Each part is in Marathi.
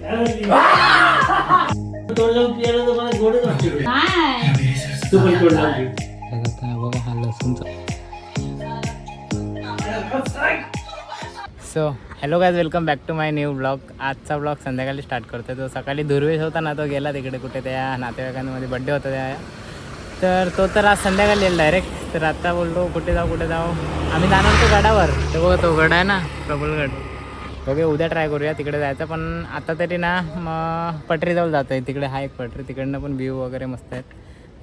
तोड लावून पियाला तर मला गोडच वाटते. तू पण तोड लावून घे. बघा हा लसूणचा. So hello guys, welcome back to my new blog. आजचा ब्लॉग संध्याकाळी स्टार्ट करतो. तो सकाळी दुर्वेश होता ना, तो गेला तिकडे कुठे त्या नातेवाईकांमध्ये बड्डे होता त्या, तर तो तर आज संध्याकाळी येईल डायरेक्ट. तर आता बोलतो कुठे जाऊ आम्ही जाणार होतो गडावर. तर बघा तो गड आहे ना, प्रबलगड. बघूया उद्या ट्राय करूया तिकडे जायचं. पण आता तरी ना मग पटरी जाऊन जातो आहे. तिकडे हा एक पटरी, तिकडनं पण व्ह्यू वगैरे मस्त आहेत.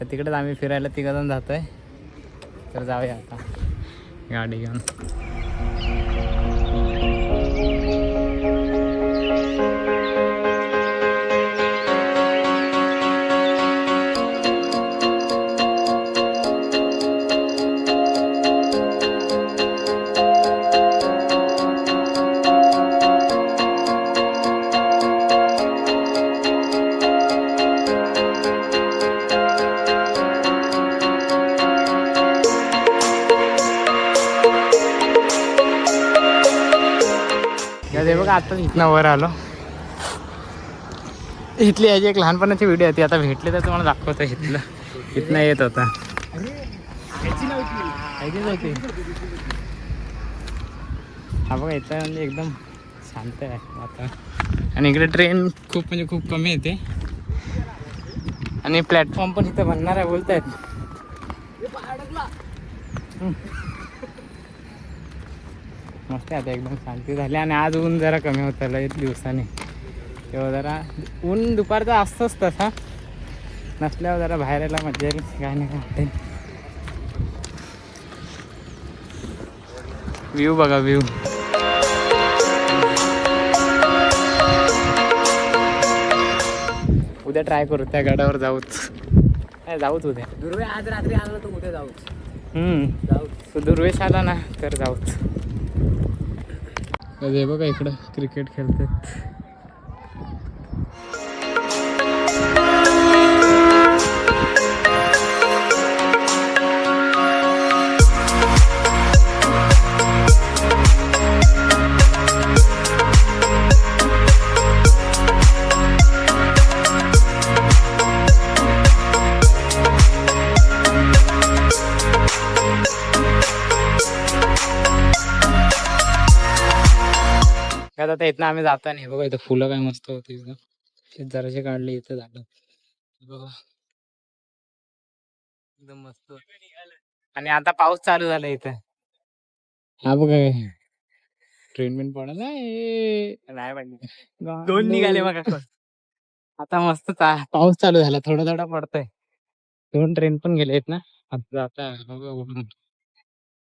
तर तिकडेच आम्ही फिरायला तिघंजण जातो आहे. तर जाऊया आता गाडी घेऊन. हे बघा आता इथनं वर आलो. इथली याची एक लहानपणाची व्हिडिओ होती, आता भेटली तर तुम्हाला दाखवतो. इथनं येत होता. हा बघा इथं म्हणजे एकदम शांत आहे आता. आणि इकडे ट्रेन खूप म्हणजे खूप कमी येते. आणि प्लॅटफॉर्म पण इथं बनणार आहे बोलतायत. मस्त आहे आता, एकदम शांती झाली. आणि आज ऊन जरा कमी होत आलं एक दिवसाने. तेव्हा जरा ऊन दुपारचा असतोच तसा, नसल्यावर जरा बाहेर यायला मजा येईल. काय नाही वाटते. व्ह्यू बघा, व्ह्यू. उद्या ट्राय करू त्या गडावर जाऊच. काय जाऊच उद्या. दुर्वे आज रात्री आलो तर कुठे जाऊच. जाऊच. दुर्वेश आला ना तर जाऊच. हे बघा इकडं क्रिकेट खेळतात. आता इथनं आम्ही जातो. आणि बघा इथं फुलं काय मस्त होती. इथं जराशी काढली, इथं झालं बघा एकदम मस्त. आणि आता पाऊस चालू झाला इथं. हा बघा ट्रेन बिन पडत नाही पाहिजे. दोन निघाले मग. आता मस्त पाऊस चालू झाला, थोडा थोडा पडतोय. दोन ट्रेन पण गेलेत ना आता.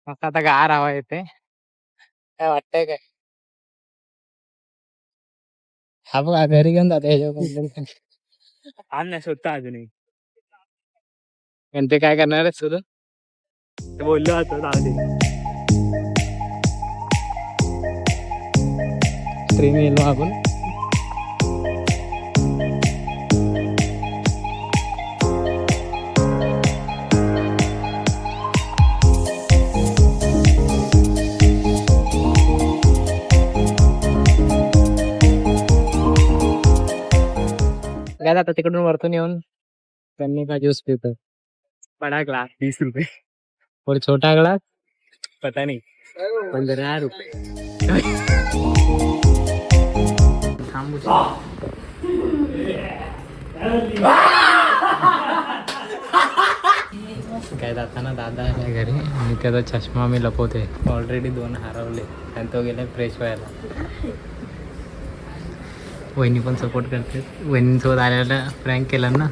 मस्त आता गार हवा येते. काय वाटतंय काय? हा बघा घरी घेऊन जाते ह्याच्या. आण नाही स्वतः अजूनही. आणि ते काय करणार आहे सुद्धा ते बोललो होतो जाऊ. ट्रेन येलो आपण. आता तिकडून वरतून येऊन त्यांनी का ज्यूस पितो. बडा ग्लास 20 रुपये और छोटा ग्लास पता नहीं 15 रुपये. काय जाताना दादा आहे घरी आणि त्याचा चष्मा मी लपवते. ऑलरेडी 2 हरवले आणि तो गेला फ्रेश व्हायला. वहिनी पण सपोर्ट करते. वहिनीसोबत आल्याला प्रँक केला ना.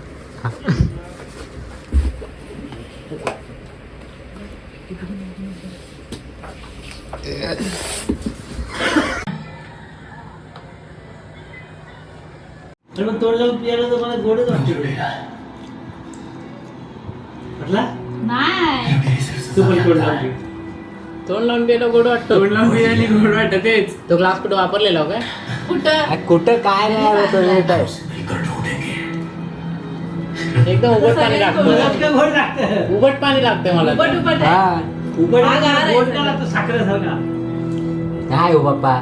तोड लावून पियाला तर मला गोडच वाटते. तू पण तोड लावून घे. तोंड लावून गेलो गोड वाटतो. तोड लावून पियाली गोड वाटत तेच. तो ग्लास कुठं वापरलेला काय? कुठं काय एकदम उघड पाणी लागतं. उघड पाणी लागतं मला. उघड गोड का लागतं साखरेसारखा. काय हो बाप्पा.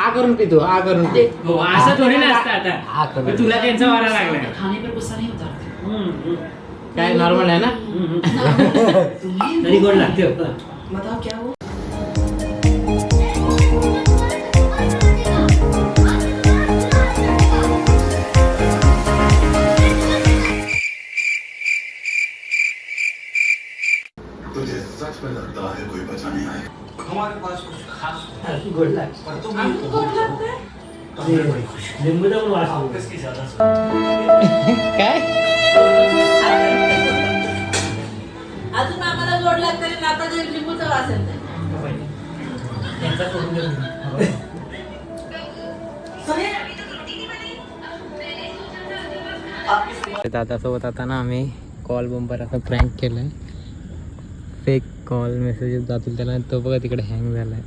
आ करून पितो आ करून पी. हो असं थोडी ना असतं आता. आ करून पण तुला त्यांचा वारा लागलाय. खाने पर गुस्सा नहीं होता काय नॉर्मल आहे ना. तरी गोड लागते. बताओ क्या हुआ तुझे सच में लगता है कोई बचाने आए हमारे पास कुछ खास गोड लागते. पर तुम आपको कब लगता है लिंबूचा पण वास येतो. इसकी ज्यादा काय अजून आम्हाला गोड लागतं आणि आता जे लिंबूचा वास येतो त्यांचा करून दे. दादासोबत आता ना आम्ही कॉल बंपर असं प्रँक केलं. फेक कॉल मेसेजेस जातील त्याला. तो बघा तिकडे हँग झाला आहे.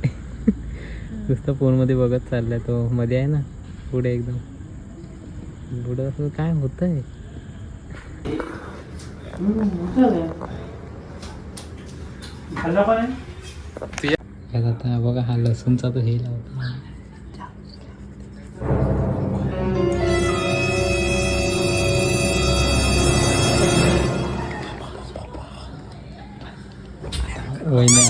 नुसतं फोनमध्ये बघत चाललाय तो. मध्ये आहे ना पुढे एकदम पुढं असं काय होत आहे. खाल्ला पण आहे. आता बघा हा लसूणचा तो हे लावतो. वहिनी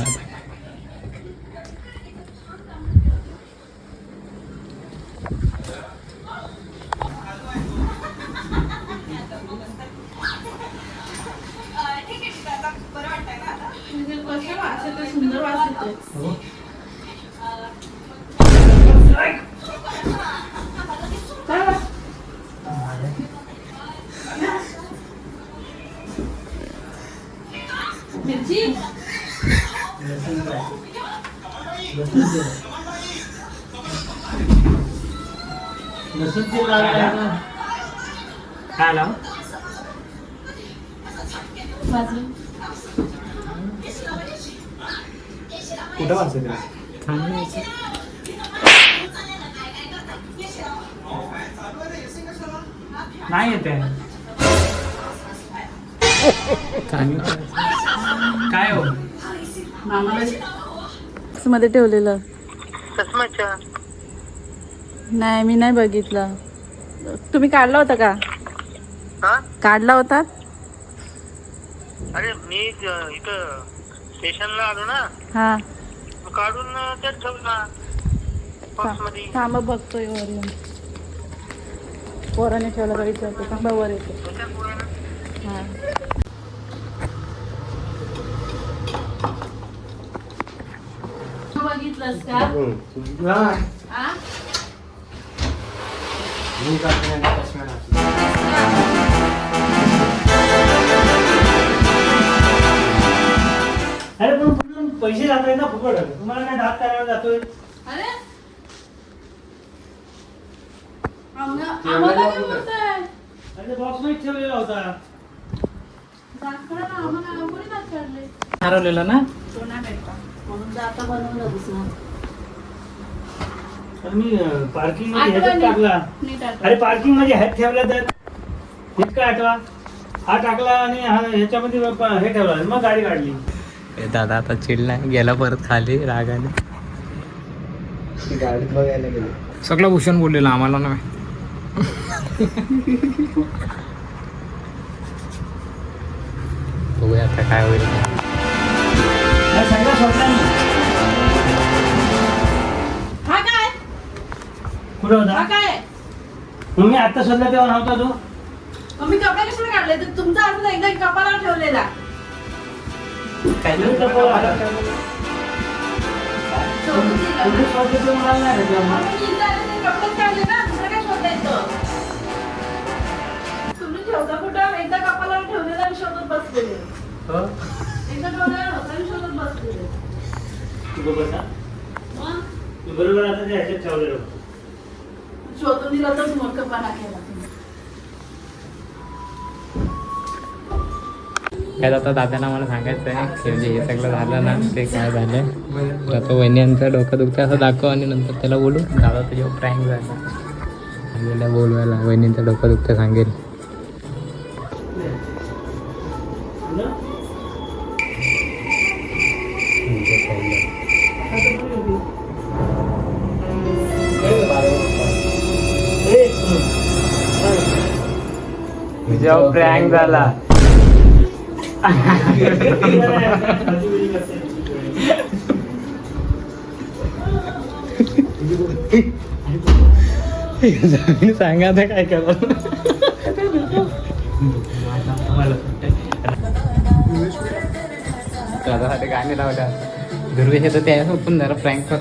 सुंदर वास येतो मिरची लसूण तेल लावलं ना. काय लाव. भाजून कुठं वाचत त्याला. नाही येते. काय हो मामाला मध्ये ठेवलेलं नाही मी नाही बघितलं. तुम्ही काढला होता का. काढला होता. अरे मी इथं स्टेशनला आलो ना. हा काढून त्यात ठेवला बॉक्समध्ये. थांबा बघतोय वर येऊन. पोराने ठेवला बघितलं होतं. थांबा वर येतो. हा बघितलंस का. आ? अरे पण पुढून पैसे जात आहेत ना फुकट. तुम्हाला काय दात करायला जातोय. अरे आम्हाला काय बोलताय. अरे बॉक्स मध्ये ठेवलेला होता. दाखला ना आम्हाला कोणी दात काढले. हरवलेला ना. तो नाही भेटला म्हणून तर आता बनवलं दुसरा. तर मी पार्किंग मध्ये ह्याच्यात टाकला. नीट आठव. अरे पार्किंग मध्ये ह्यात ठेवला तर इतका आठवा. हा टाकला आणि हा ह्याच्यामध्ये हे ठेवला मग गाडी काढली. दादा आता चिडला गेला परत खाली रागाने. गाडी बघायला गेलो. सगळं भूषण बोललेलं आम्हाला ना. बघूया आता काय होईल. सगळं स्वतः हा काय कुठं हा होता. काय मग मी आता शोधला तेव्हा नव्हता तो. मग मी कपडे कशाला काढले. तर तुमचा अर्थ एकदा कपाला ठेवलेला. कुठे शोधलं ते मला नाही भेटलं. मग मी इथं आले ते कपडेच काढले ना. दुसरं काय शोधायचं. तुम्ही ठेवता कुठं. एकदा कपाला ठेवलेला आणि शोधत बसलेले. हो? एकदा ठेवलेला होता आणि शोधत बसलेले. तू बसा. मग तू बरोबर आता ते ह्याच्यात ठेवलेलं होतं. शोधून दिला तर मूर्खपणा केला तुम्ही. काय आता दादाला मला सांगायचं आहे की म्हणजे हे सगळं झालं ना ते काय झालं. तर आता वहिन्यांचं डोकं दुखतं असं दाखव आणि नंतर त्याला बोलू दादा तुझ्या प्रँक झाला. सांगेल बोलवायला वहिनींचं डोकं दुखतं सांगेल. जेव्हा प्रँक झाला सांगा आता काय करा. दादासाठी गाणे लावल्या दुर्वेश येतं त्या पण जरा प्रँक कर.